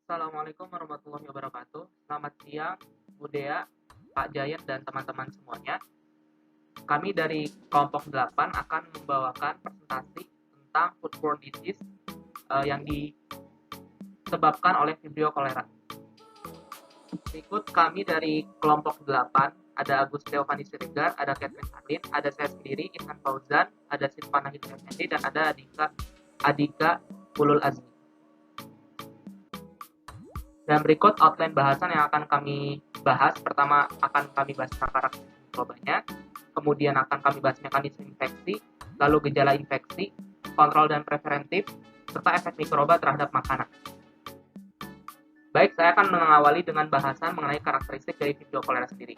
Assalamualaikum warahmatullahi wabarakatuh. Selamat siang, Bu Dea, Pak Jayat, dan teman-teman semuanya. Kami dari kelompok 8 akan membawakan presentasi tentang foodborne disease yang disebabkan oleh Vibrio cholera. Berikut kami dari kelompok 8, ada Agus Teofani Siregar, ada Catherine Arlin, ada saya sendiri, Inhan Fauzan, ada Silvana Hidayat Effendi, dan ada Adika Ulul Azmi. Dan berikut outline bahasan yang akan kami bahas. Pertama akan kami bahas tentang karakteristik mikrobanya, kemudian akan kami bahas mekanisme infeksi, lalu gejala infeksi, kontrol dan preventif, serta efek mikroba terhadap makanan. Baik, saya akan mengawali dengan bahasan mengenai karakteristik dari Vibrio cholera sendiri.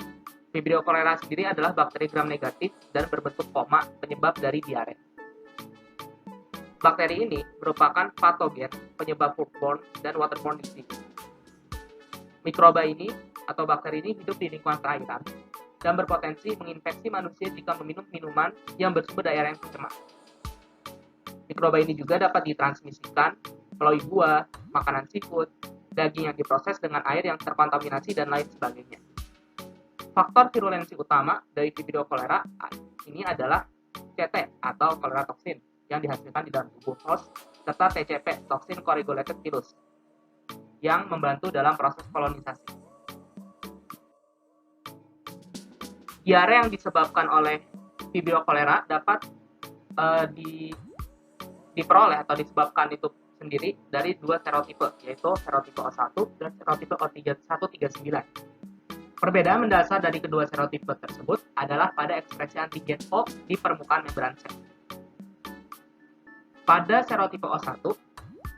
Vibrio cholera sendiri adalah bakteri gram negatif dan berbentuk koma penyebab dari diare. Bakteri ini merupakan patogen, penyebab foodborne dan waterborne disease. Mikroba ini atau bakteri ini hidup di lingkungan perairan dan berpotensi menginfeksi manusia jika meminum minuman yang bersumber dari air yang tercemar. Mikroba ini juga dapat ditransmisikan melalui buah, makanan seafood, daging yang diproses dengan air yang terkontaminasi, dan lain sebagainya. Faktor virulensi utama dari Vibrio cholera ini adalah CT atau cholera toxin yang dihasilkan di dalam tubuh host, serta TCP, toxin coagulated pilus, yang membantu dalam proses kolonisasi. Diare yang disebabkan oleh Vibrio cholera dapat diperoleh atau disebabkan itu sendiri dari dua serotipe, yaitu serotipe O1 dan serotipe O139. Perbedaan mendasar dari kedua serotipe tersebut adalah pada ekspresi antigen O di permukaan membran sel. Pada serotipe O1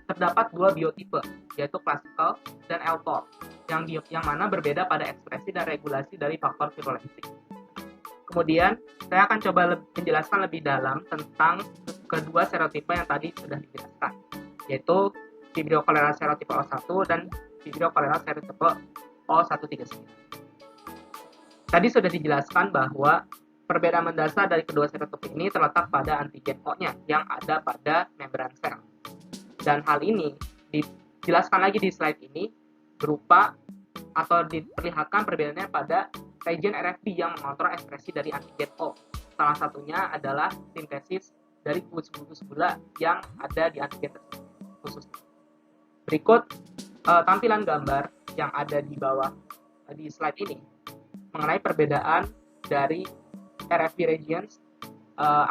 terdapat dua biotipe, yaitu classical dan L-Tor, yang mana berbeda pada ekspresi dan regulasi dari faktor virulensi. Kemudian, saya akan coba menjelaskan lebih dalam tentang kedua serotipe yang tadi sudah dijelaskan, yaitu Vibrio cholera serotipe O1 dan Vibrio cholera serotipe O139. Tadi sudah dijelaskan bahwa perbedaan mendasar dari kedua serotipe ini terletak pada antigen O-nya yang ada pada membran sel. Dan hal ini dijelaskan lagi di slide ini berupa atau diperlihatkan perbedaannya pada region RFB yang mengontrol ekspresi dari antigen O. Salah satunya adalah sintesis dari gugus gula yang ada di antigen tersebut khususnya. Berikut tampilan gambar yang ada di bawah di slide ini mengenai perbedaan dari RFB regions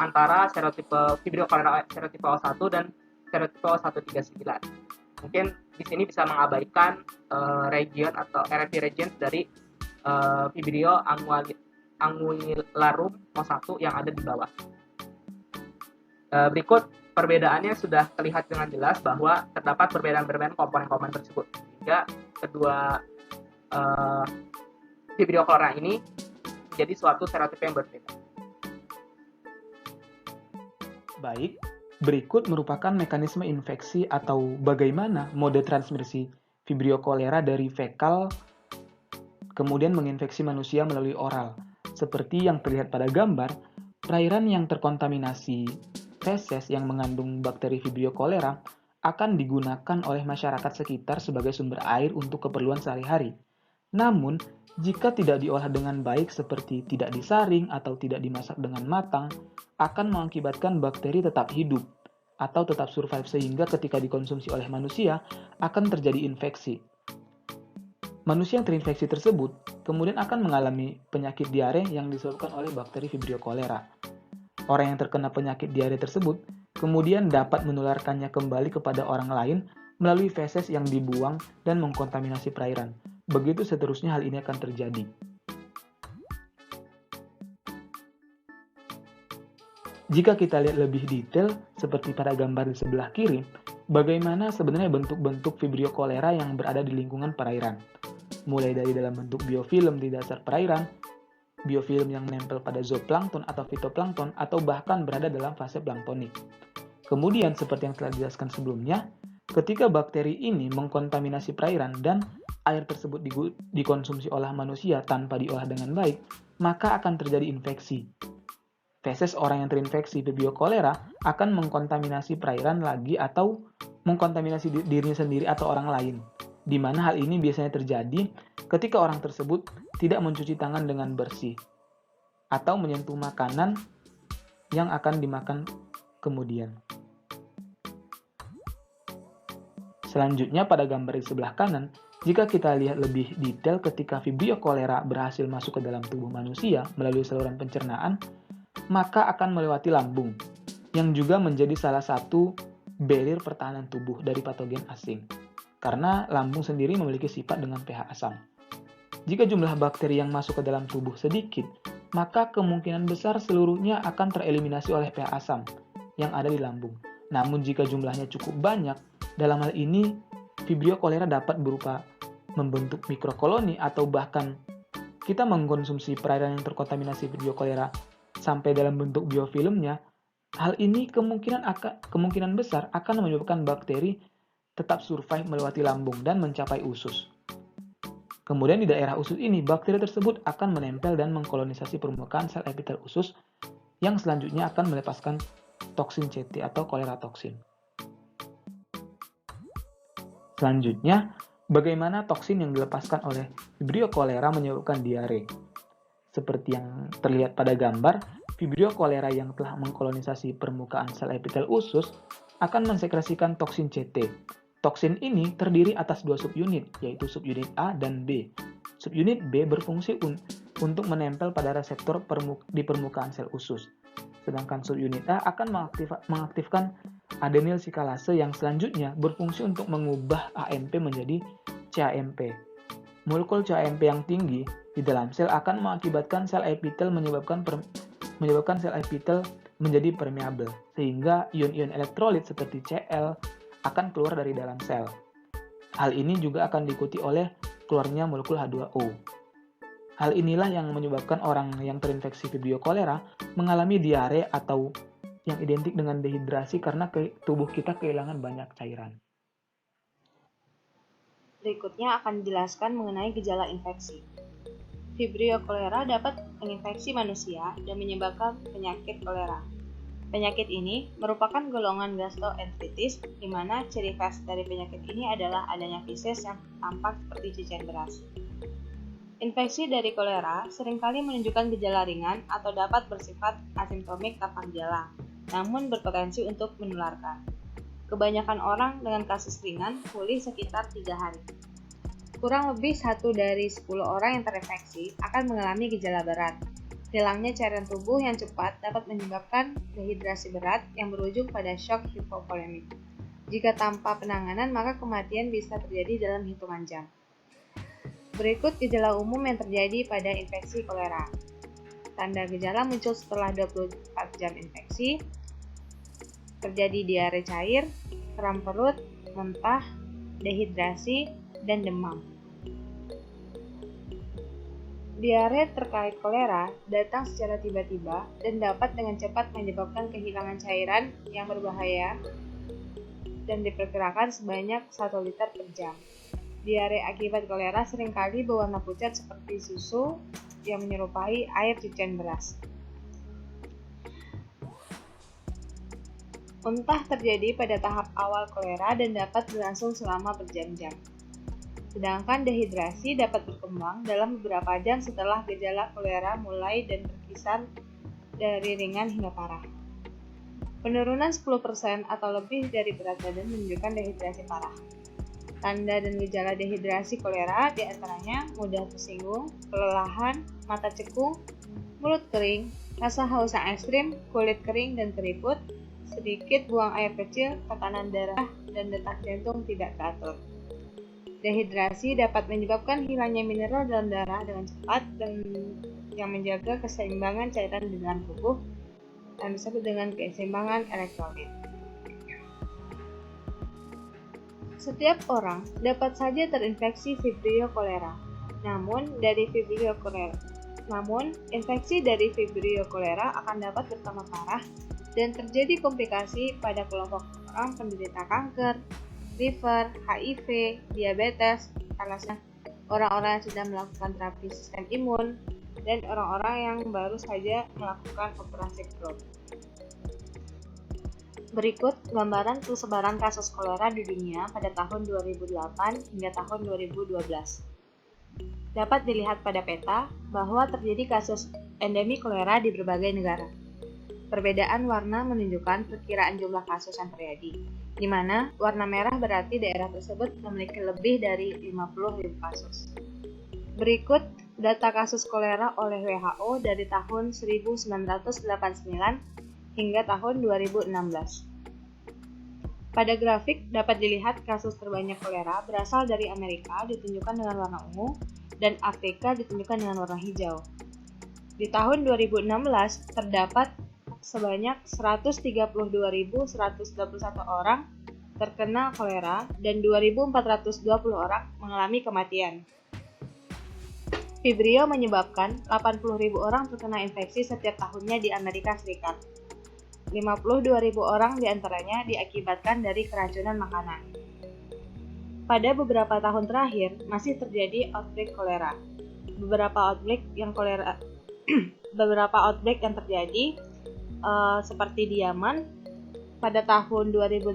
antara serotipe Vibrio cholera serotipe O1 dan serotipe O139. Mungkin di sini bisa mengabaikan region atau RFB regions dari Vibrio anguillarum O1 yang ada di bawah. Berikut perbedaannya sudah terlihat dengan jelas bahwa terdapat perbedaan komponen-komponen tersebut, sehingga kedua Vibrio cholera ini menjadi suatu serotipe yang berbeda. Baik, berikut merupakan mekanisme infeksi atau bagaimana mode transmisi Vibrio cholera dari fekal kemudian menginfeksi manusia melalui oral. Seperti yang terlihat pada gambar, perairan yang terkontaminasi feses yang mengandung bakteri Vibrio cholera akan digunakan oleh masyarakat sekitar sebagai sumber air untuk keperluan sehari-hari. Namun, jika tidak diolah dengan baik seperti tidak disaring atau tidak dimasak dengan matang, akan mengakibatkan bakteri tetap hidup atau tetap survive sehingga ketika dikonsumsi oleh manusia akan terjadi infeksi. Manusia yang terinfeksi tersebut kemudian akan mengalami penyakit diare yang disebabkan oleh bakteri Vibrio cholera. Orang yang terkena penyakit diare tersebut kemudian dapat menularkannya kembali kepada orang lain melalui feses yang dibuang dan mengkontaminasi perairan. Begitu seterusnya hal ini akan terjadi. Jika kita lihat lebih detail, seperti pada gambar di sebelah kiri, bagaimana sebenarnya bentuk-bentuk Vibrio cholera yang berada di lingkungan perairan. Mulai dari dalam bentuk biofilm di dasar perairan, biofilm yang menempel pada zooplankton atau fitoplankton, atau bahkan berada dalam fase planktonik. Kemudian, seperti yang telah dijelaskan sebelumnya, ketika bakteri ini mengkontaminasi perairan dan air tersebut dikonsumsi oleh manusia tanpa diolah dengan baik, maka akan terjadi infeksi. Feses orang yang terinfeksi Vibrio cholera akan mengkontaminasi perairan lagi atau mengkontaminasi dirinya sendiri atau orang lain. di mana hal ini biasanya terjadi ketika orang tersebut tidak mencuci tangan dengan bersih atau menyentuh makanan yang akan dimakan kemudian. Selanjutnya pada gambar di sebelah kanan, jika kita lihat lebih detail ketika Vibrio cholera berhasil masuk ke dalam tubuh manusia melalui saluran pencernaan, maka akan melewati lambung, yang juga menjadi salah satu barrier pertahanan tubuh dari patogen asing. Karena lambung sendiri memiliki sifat dengan pH asam. Jika jumlah bakteri yang masuk ke dalam tubuh sedikit, maka kemungkinan besar seluruhnya akan tereliminasi oleh pH asam yang ada di lambung. Namun jika jumlahnya cukup banyak, dalam hal ini Vibrio cholera dapat berupa membentuk mikrokoloni atau bahkan kita mengkonsumsi perairan yang terkontaminasi Vibrio cholera sampai dalam bentuk biofilmnya. Hal ini kemungkinan besar akan menyebabkan bakteri tetap survive melewati lambung dan mencapai usus. Kemudian di daerah usus ini, bakteri tersebut akan menempel dan mengkolonisasi permukaan sel epitel usus yang selanjutnya akan melepaskan toksin CT atau kolera toksin. Selanjutnya, bagaimana toksin yang dilepaskan oleh Vibrio cholera menyebabkan diare? Seperti yang terlihat pada gambar, Vibrio cholera yang telah mengkolonisasi permukaan sel epitel usus akan mensekresikan toksin CT. Toksin ini terdiri atas dua subunit, yaitu subunit A dan B. Subunit B berfungsi untuk menempel pada reseptor di permukaan sel usus. Sedangkan subunit A akan mengaktifkan adenyl sikalase yang selanjutnya berfungsi untuk mengubah AMP menjadi CAMP. Molekul CAMP yang tinggi di dalam sel akan mengakibatkan sel epitel menyebabkan sel epitel menjadi permeabel, sehingga ion-ion elektrolit seperti Cl akan keluar dari dalam sel. Hal ini juga akan diikuti oleh keluarnya molekul H2O. Hal inilah yang menyebabkan orang yang terinfeksi Vibrio cholera mengalami diare atau yang identik dengan dehidrasi karena tubuh kita kehilangan banyak cairan. Berikutnya akan dijelaskan mengenai gejala infeksi. Vibrio cholera dapat menginfeksi manusia dan menyebabkan penyakit kolera. Penyakit ini merupakan golongan gastroenteritis, di mana ciri khas dari penyakit ini adalah adanya feses yang tampak seperti cucian beras. Infeksi dari kolera seringkali menunjukkan gejala ringan atau dapat bersifat asimptomik tanpa gejala, namun berpotensi untuk menularkan. Kebanyakan orang dengan kasus ringan pulih sekitar 3 hari. Kurang lebih 1 dari 10 orang yang terinfeksi akan mengalami gejala berat. Hilangnya cairan tubuh yang cepat dapat menyebabkan dehidrasi berat yang berujung pada shock hipovolemik. Jika tanpa penanganan, maka kematian bisa terjadi dalam hitungan jam. Berikut gejala umum yang terjadi pada infeksi kolera. Tanda gejala muncul setelah 24 jam infeksi, terjadi diare cair, kram perut, muntah, dehidrasi, dan demam. Diare terkait kolera datang secara tiba-tiba dan dapat dengan cepat menyebabkan kehilangan cairan yang berbahaya dan diperkirakan sebanyak 1 liter per jam. Diare akibat kolera seringkali berwarna pucat seperti susu yang menyerupai air cucian beras. Muntah terjadi pada tahap awal kolera dan dapat berlangsung selama berjam-jam. Sedangkan dehidrasi dapat berkembang dalam beberapa jam setelah gejala kolera mulai dan berkisar dari ringan hingga parah. Penurunan 10% atau lebih dari berat badan menunjukkan dehidrasi parah. Tanda dan gejala dehidrasi kolera diantaranya mudah tersinggung, kelelahan, mata cekung, mulut kering, rasa haus es krim, kulit kering dan keriput, sedikit buang air kecil, tekanan darah, dan detak jantung tidak teratur. Dehidrasi dapat menyebabkan hilangnya mineral dalam darah dengan cepat dan yang menjaga keseimbangan cairan di dalam tubuh yang disebut dengan keseimbangan elektrolit. Setiap orang dapat saja terinfeksi Vibrio cholera. Namun, infeksi dari Vibrio cholera akan dapat bertambah parah dan terjadi komplikasi pada kelompok orang penderita kanker, liver, HIV, diabetes, alasan orang-orang yang sudah melakukan terapi sistem imun, dan orang-orang yang baru saja melakukan operasi Crohn. Berikut gambaran persebaran kasus kolera di dunia pada tahun 2008 hingga tahun 2012. Dapat dilihat pada peta bahwa terjadi kasus endemi kolera di berbagai negara. Perbedaan warna menunjukkan perkiraan jumlah kasus yang terjadi, di mana warna merah berarti daerah tersebut memiliki lebih dari 50.000 kasus. Berikut data kasus kolera oleh WHO dari tahun 1989 hingga tahun 2016. Pada grafik dapat dilihat kasus terbanyak kolera berasal dari Amerika ditunjukkan dengan warna ungu dan Afrika ditunjukkan dengan warna hijau. Di tahun 2016 terdapat sebanyak 132.121 orang terkena kolera dan 2.420 orang mengalami kematian. Vibrio menyebabkan 80.000 orang terkena infeksi setiap tahunnya di Amerika Serikat. 52.000 orang diantaranya diakibatkan dari keracunan makanan. Pada beberapa tahun terakhir, masih terjadi outbreak kolera. Beberapa outbreak yang terjadi seperti di Yaman, pada tahun 2018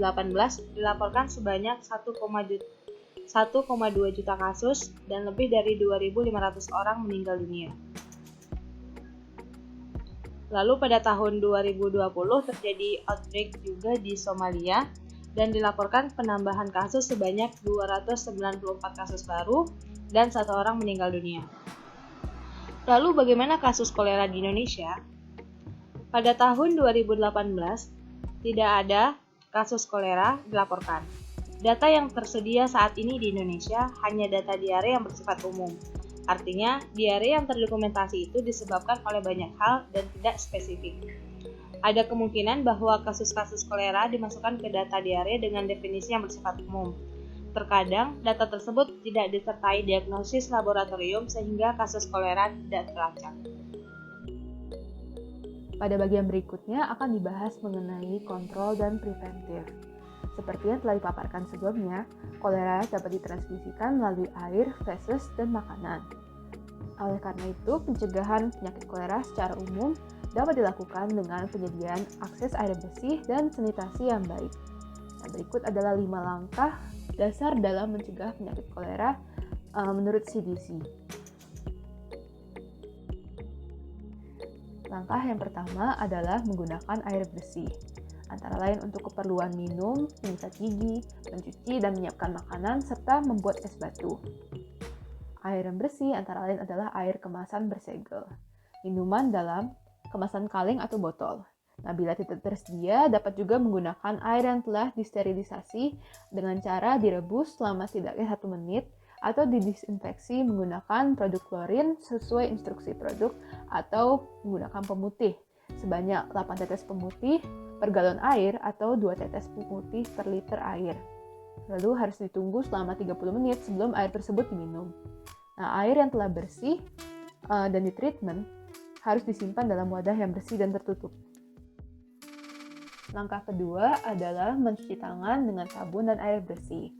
dilaporkan sebanyak 1,2 juta kasus dan lebih dari 2.500 orang meninggal dunia. Lalu pada tahun 2020 terjadi outbreak juga di Somalia dan dilaporkan penambahan kasus sebanyak 294 kasus baru dan 1 orang meninggal dunia. Lalu bagaimana kasus kolera di Indonesia? Pada tahun 2018 tidak ada kasus kolera dilaporkan. Data yang tersedia saat ini di Indonesia hanya data diare yang bersifat umum. Artinya, diare yang terdokumentasi itu disebabkan oleh banyak hal dan tidak spesifik. Ada kemungkinan bahwa kasus-kasus kolera dimasukkan ke data diare dengan definisi yang bersifat umum. Terkadang, data tersebut tidak disertai diagnosis laboratorium sehingga kasus kolera tidak terlacak. Pada bagian berikutnya akan dibahas mengenai kontrol dan preventif. Seperti yang telah dipaparkan sebelumnya, kolera dapat ditransmisikan melalui air, feses, dan makanan. Oleh karena itu, pencegahan penyakit kolera secara umum dapat dilakukan dengan penyediaan akses air bersih dan sanitasi yang baik. Nah, berikut adalah 5 langkah dasar dalam mencegah penyakit kolera menurut CDC. Langkah yang pertama adalah menggunakan air bersih. Antara lain untuk keperluan minum, menyikat gigi, mencuci dan menyiapkan makanan, serta membuat es batu. Air yang bersih antara lain adalah air kemasan bersegel, minuman dalam kemasan kaleng atau botol. Nah, bila tidak tersedia, dapat juga menggunakan air yang telah disterilisasi dengan cara direbus selama setidaknya 1 menit atau didisinfeksi menggunakan produk klorin sesuai instruksi produk atau menggunakan pemutih sebanyak 8 tetes pemutih per galon air atau 2 tetes pemutih per liter air. Lalu harus ditunggu selama 30 menit sebelum air tersebut diminum. Nah, air yang telah bersih dan ditreatment harus disimpan dalam wadah yang bersih dan tertutup. Langkah kedua adalah mencuci tangan dengan sabun dan air bersih.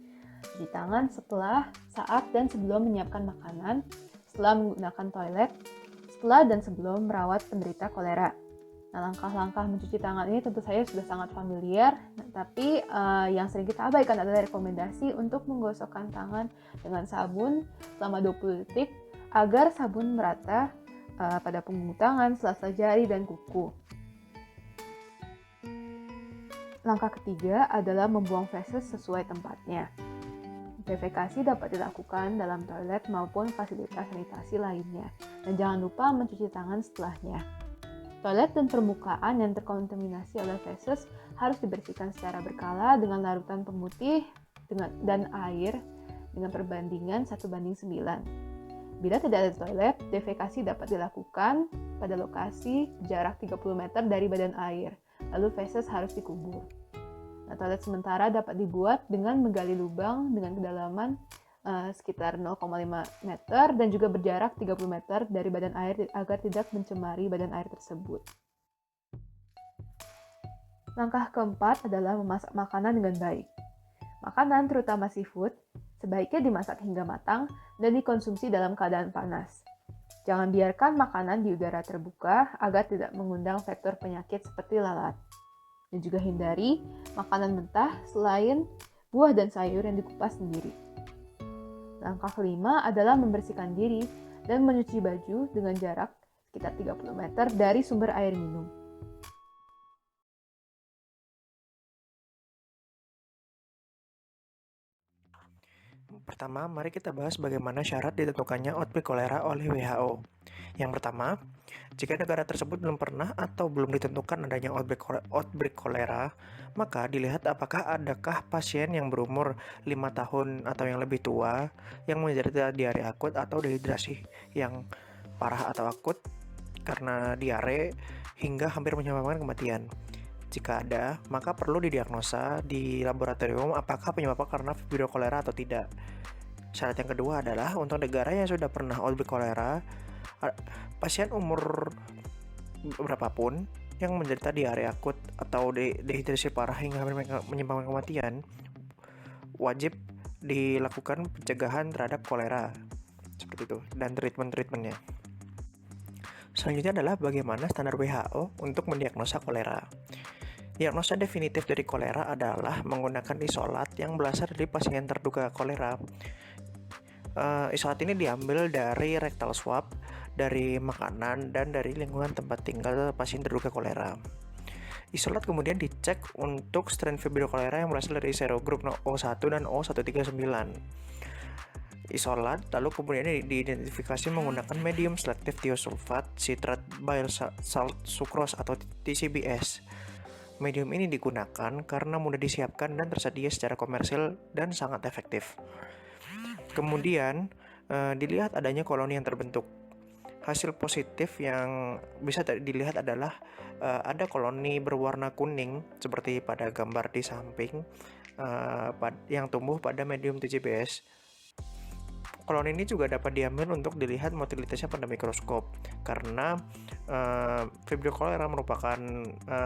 Cuci tangan setelah, saat, dan sebelum menyiapkan makanan, setelah menggunakan toilet, setelah dan sebelum merawat penderita kolera. Nah, langkah-langkah mencuci tangan ini tentu saja sudah sangat familiar, tapi yang sering kita abaikan adalah rekomendasi untuk menggosokkan tangan dengan sabun selama 20 detik agar sabun merata pada punggung tangan, sela-sela jari, dan kuku. Langkah ketiga adalah membuang feses sesuai tempatnya. Defekasi dapat dilakukan dalam toilet maupun fasilitas sanitasi lainnya, dan jangan lupa mencuci tangan setelahnya. Toilet dan permukaan yang terkontaminasi oleh feses harus dibersihkan secara berkala dengan larutan pemutih dan air dengan perbandingan 1:9. Bila tidak ada toilet, defekasi dapat dilakukan pada lokasi jarak 30 meter dari badan air, lalu feses harus dikubur. Nah, toilet sementara dapat dibuat dengan menggali lubang dengan kedalaman sekitar 0,5 meter dan juga berjarak 30 meter dari badan air agar tidak mencemari badan air tersebut. Langkah keempat adalah memasak makanan dengan baik. Makanan, terutama seafood, sebaiknya dimasak hingga matang dan dikonsumsi dalam keadaan panas. Jangan biarkan makanan di udara terbuka agar tidak mengundang faktor penyakit seperti lalat. dan juga hindari makanan mentah selain buah dan sayur yang dikupas sendiri. Langkah kelima adalah membersihkan diri dan mencuci baju dengan jarak sekitar 30 meter dari sumber air minum. Pertama, mari kita bahas bagaimana syarat ditentukannya outbreak kolera oleh WHO. Yang pertama, jika negara tersebut belum pernah atau belum ditentukan adanya outbreak kolera, maka dilihat apakah adakah pasien yang berumur 5 tahun atau yang lebih tua yang menderita diare akut atau dehidrasi yang parah atau akut karena diare hingga hampir menyebabkan kematian. Jika ada, maka perlu didiagnosa di laboratorium apakah penyebabnya karena Vibrio kolera atau tidak. Syarat yang kedua adalah untuk negara yang sudah pernah outbreak kolera, pasien umur berapapun yang menderita diare akut atau dehidrasi parah hingga menyebabkan kematian, wajib dilakukan pencegahan terhadap kolera. Seperti itu, dan treatment-treatmentnya. Selanjutnya adalah bagaimana standar WHO untuk mendiagnosa kolera. Diagnosa definitif dari kolera adalah menggunakan isolat yang berasal dari pasien terduga kolera. Isolat ini diambil dari rectal swab, dari makanan, dan dari lingkungan tempat tinggal pasien terduga kolera. Isolat kemudian dicek untuk strain Vibrio kolera yang berasal dari serogrup O1 dan O139. Isolat lalu kemudian diidentifikasi menggunakan medium selective thiosulfat citrate bile salt sucrose atau TCBS. Medium ini digunakan karena mudah disiapkan dan tersedia secara komersil dan sangat efektif. Kemudian dilihat adanya koloni yang terbentuk. Hasil positif yang bisa dilihat adalah ada koloni berwarna kuning seperti pada gambar di samping yang tumbuh pada medium TCBS. Koloni ini juga dapat diambil untuk dilihat motilitasnya pada mikroskop karena Vibrio kolera merupakan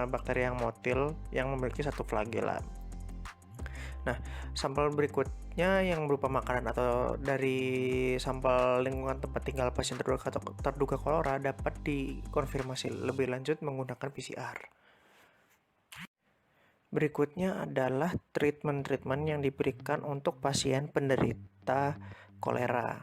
bakteri yang motil yang memiliki satu flagela. Nah, sampel berikutnya yang berupa makanan atau dari sampel lingkungan tempat tinggal pasien terduga kolera dapat dikonfirmasi lebih lanjut menggunakan PCR. Berikutnya adalah treatment-treatment yang diberikan untuk pasien penderita kolera.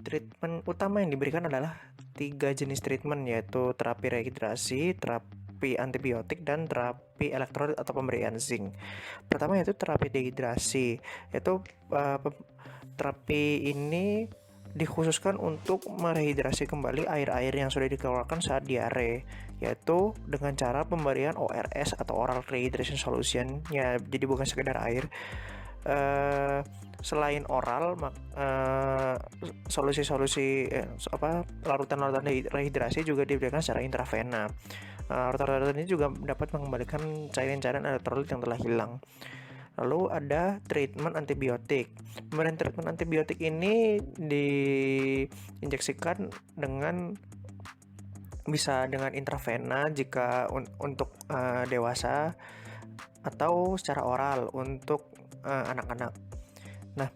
Treatment utama yang diberikan adalah 3 jenis treatment, yaitu terapi rehidrasi, terapi antibiotik, dan terapi elektrolit atau pemberian zinc. Pertama yaitu terapi dehidrasi, yaitu terapi ini dikhususkan untuk merehidrasi kembali air-air yang sudah dikeluarkan saat diare, yaitu dengan cara pemberian ORS atau oral rehydration solution, ya jadi bukan sekedar air. Selain oral, larutan-larutan rehidrasi juga diberikan secara intravena. Larutan-larutan ini juga dapat mengembalikan cairan-cairan elektrolit yang telah hilang. Lalu ada treatment antibiotik. Pemberian treatment antibiotik ini diinjeksikan bisa dengan intravena jika untuk dewasa atau secara oral untuk anak-anak. Nah,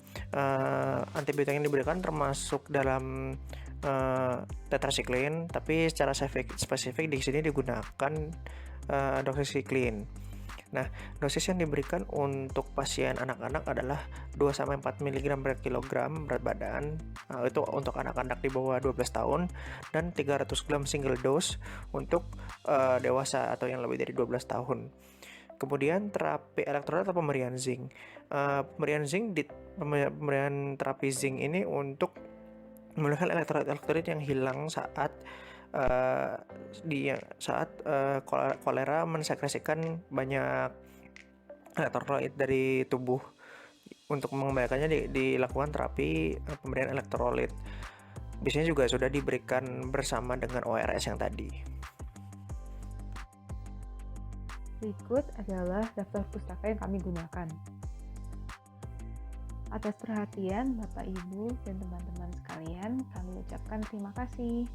antibiotik yang diberikan termasuk dalam tetracycline, tapi secara spesifik di sini digunakan doxycycline. Nah, dosis yang diberikan untuk pasien anak-anak adalah 2-4 mg per kilogram berat badan, itu untuk anak-anak di bawah 12 tahun, dan 300 gram single dose untuk dewasa atau yang lebih dari 12 tahun. Kemudian terapi elektrolit atau pemberian zinc. Pemberian terapi zinc ini untuk memulihkan elektrolit yang hilang saat kolera mensekresikan banyak elektrolit dari tubuh. Untuk mengembalikannya dilakukan terapi pemberian elektrolit. Biasanya juga sudah diberikan bersama dengan ORS yang tadi. Berikut adalah daftar pustaka yang kami gunakan. Atas perhatian Bapak, Ibu, dan teman-teman sekalian, kami ucapkan terima kasih.